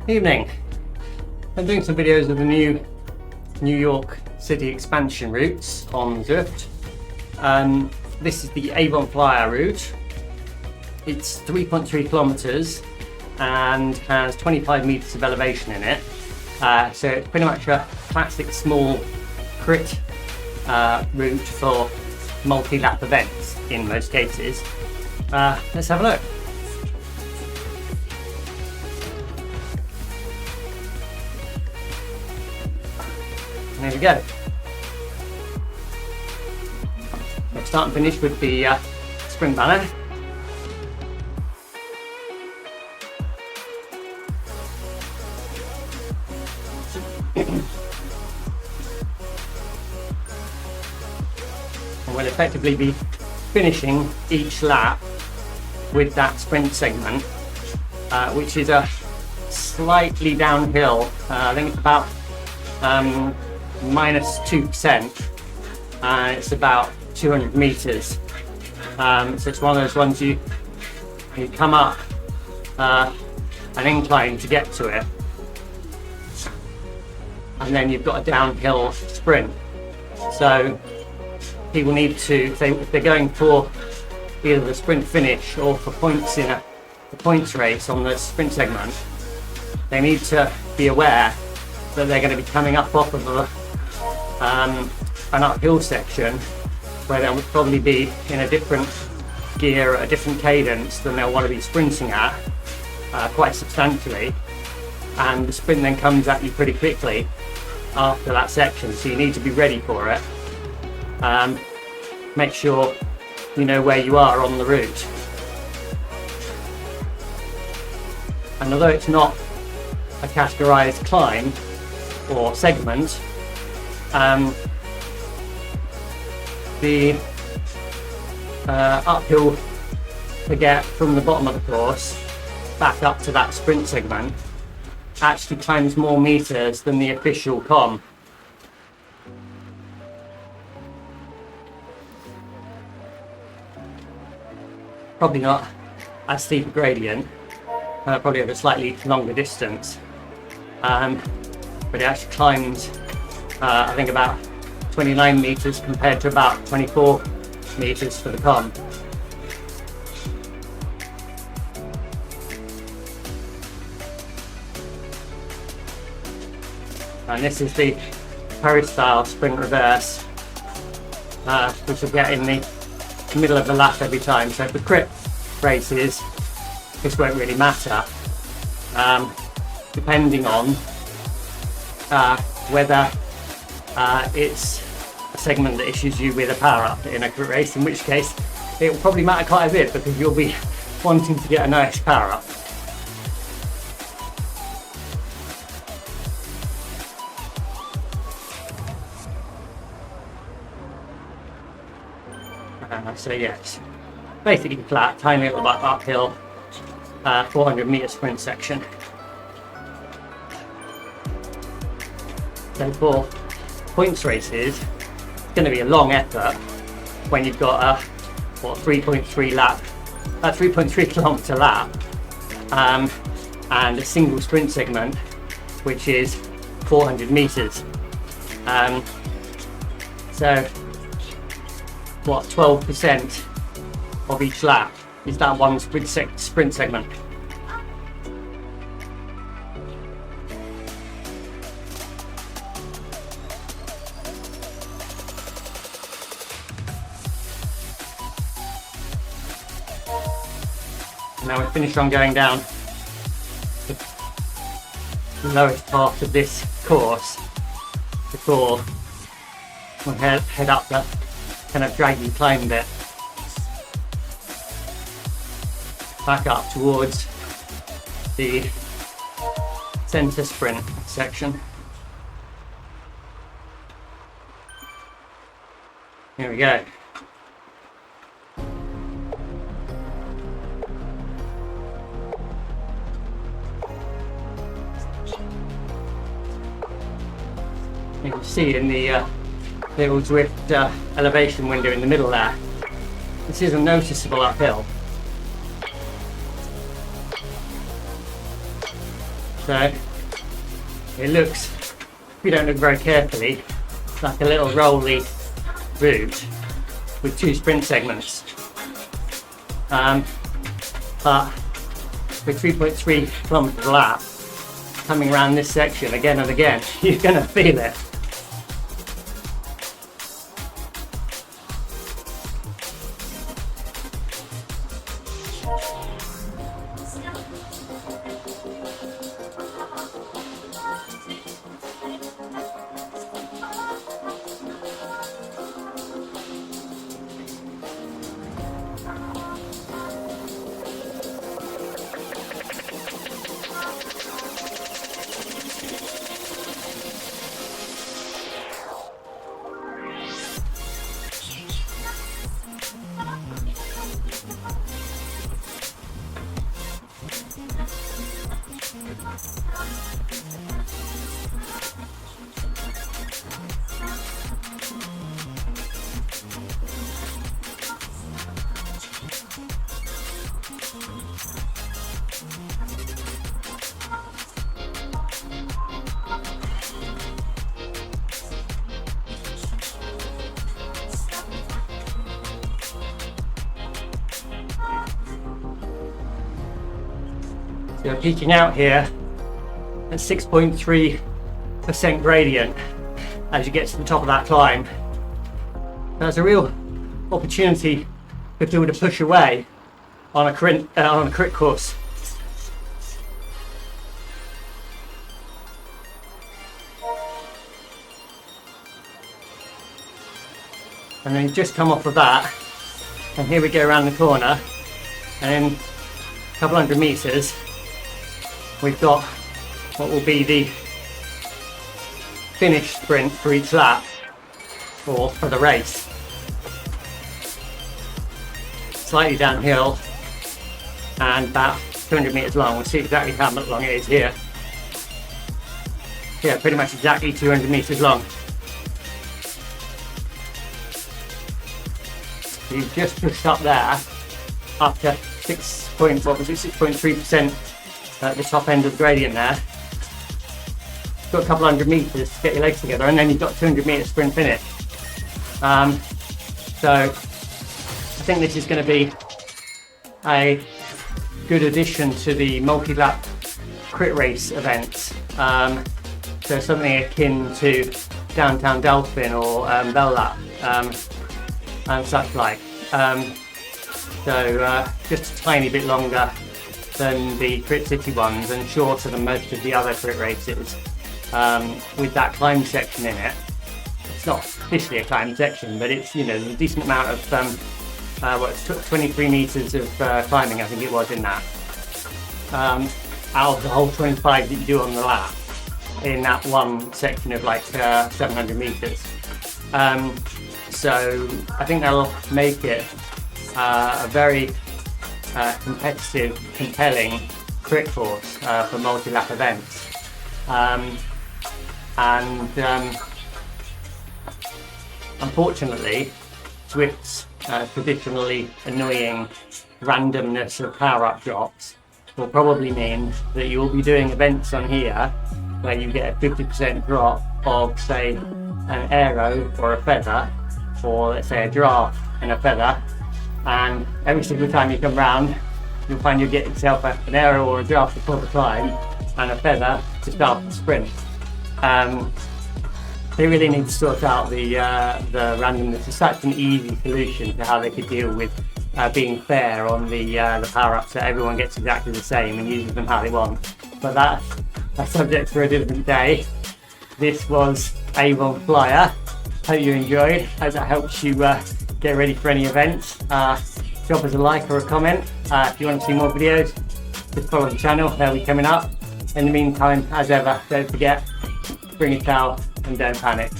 Evening. I'm doing some videos of the new New York City expansion routes on Zwift. This is the Avon Flyer route. It's 3.3 kilometers and has 25 meters of elevation in it. So it's pretty much a classic small crit route for multi-lap events in most cases. Let's have a look. There we go. We'll start and finish with the sprint banner. And we'll effectively be finishing each lap with that sprint segment, which is a slightly downhill. I think it's about minus 2%, and it's about 200 meters. So it's one of those ones you come up an incline to get to it, and then you've got a downhill sprint. So people need to, if they're going for either the sprint finish or for points in the points race on the sprint segment, they need to be aware that they're going to be coming up off of an uphill section where they'll probably be in a different gear, a different cadence than they'll want to be sprinting at, quite substantially, and the sprint then comes at you pretty quickly after that section, so you need to be ready for it. Make sure you know where you are on the route, and although it's not a categorized climb or segment, the uphill to get from the bottom of the course back up to that sprint segment actually climbs more meters than the official com. Probably not as steep a gradient, probably have a slightly longer distance, but it actually climbs I think about 29 meters compared to about 24 meters for the com. And this is the Paris style sprint reverse, which you'll get in the middle of the lap every time. So for crit races, this won't really matter, depending on whether it's a segment that issues you with a power up in a crit race, in which case it will probably matter quite a bit because you'll be wanting to get a nice power up. So yes, basically flat, tiny little bit uphill, 400 meter sprint section. So for points races, it's going to be a long effort when you've got a 3.3 kilometer lap, and a single sprint segment, which is 400 meters. So what, 12% of each lap is that one sprint segment. Now we're finished on going down the lowest part of this course before we'll head up the kind of draggy climb bit back up towards the centre sprint section. Here we go. You can see in the little Zwift elevation window in the middle there, this is a noticeable uphill. So it looks, if you don't look very carefully, like a little rolly route with 2 sprint segments. But with 3.3 kilometers a lap, coming around this section again and again, you're going to feel it. You're peaking out here at 6.3% gradient as you get to the top of that climb. There's a real opportunity for people to push away on a crit course. And then you just come off of that, and here we go around the corner, and in a couple hundred meters we've got what will be the finish sprint for each lap, or for the race. Slightly downhill and about 200 meters long. We'll see exactly how much long it is here. Yeah, pretty much exactly 200 meters long. You've just pushed up there, up to 6.3% at the top end of the gradient there. You've got a couple hundred meters to get your legs together, and then you've got 200 meter sprint finish. So I think this is going to be a good addition to the multi-lap crit race events. So something akin to Downtown Dolphin or Bell Lap and such like. Just a tiny bit longer than the Crit City ones and shorter than most of the other crit races, with that climb section in it. It's not officially a climb section, but it's, you know, a decent amount of 23 meters of climbing, I think it was, in that, out of the whole 25 that you do on the lap in that one section of like 700 meters. So I think that'll make it a very competitive, compelling crit course for multi-lap events. Unfortunately, Zwift's traditionally annoying randomness of power-up drops will probably mean that you will be doing events on here where you get a 50% drop of, say, an aero or a feather, or let's say a giraffe and a feather, and every single time you come round you'll find you get yourself an aero or a giraffe before the climb and a feather to start the sprint. They really need to sort out the randomness. It's such an easy solution to how they could deal with being fair on the power-ups, so everyone gets exactly the same and uses them how they want. But that's a subject for a different day. This was Avon Flyer. Hope you enjoyed. Hope that helps you get ready for any events. Drop us a like or a comment. If you want to see more videos, just follow the channel. They'll be coming up. In the meantime, as ever, don't forget, bring a towel and don't panic.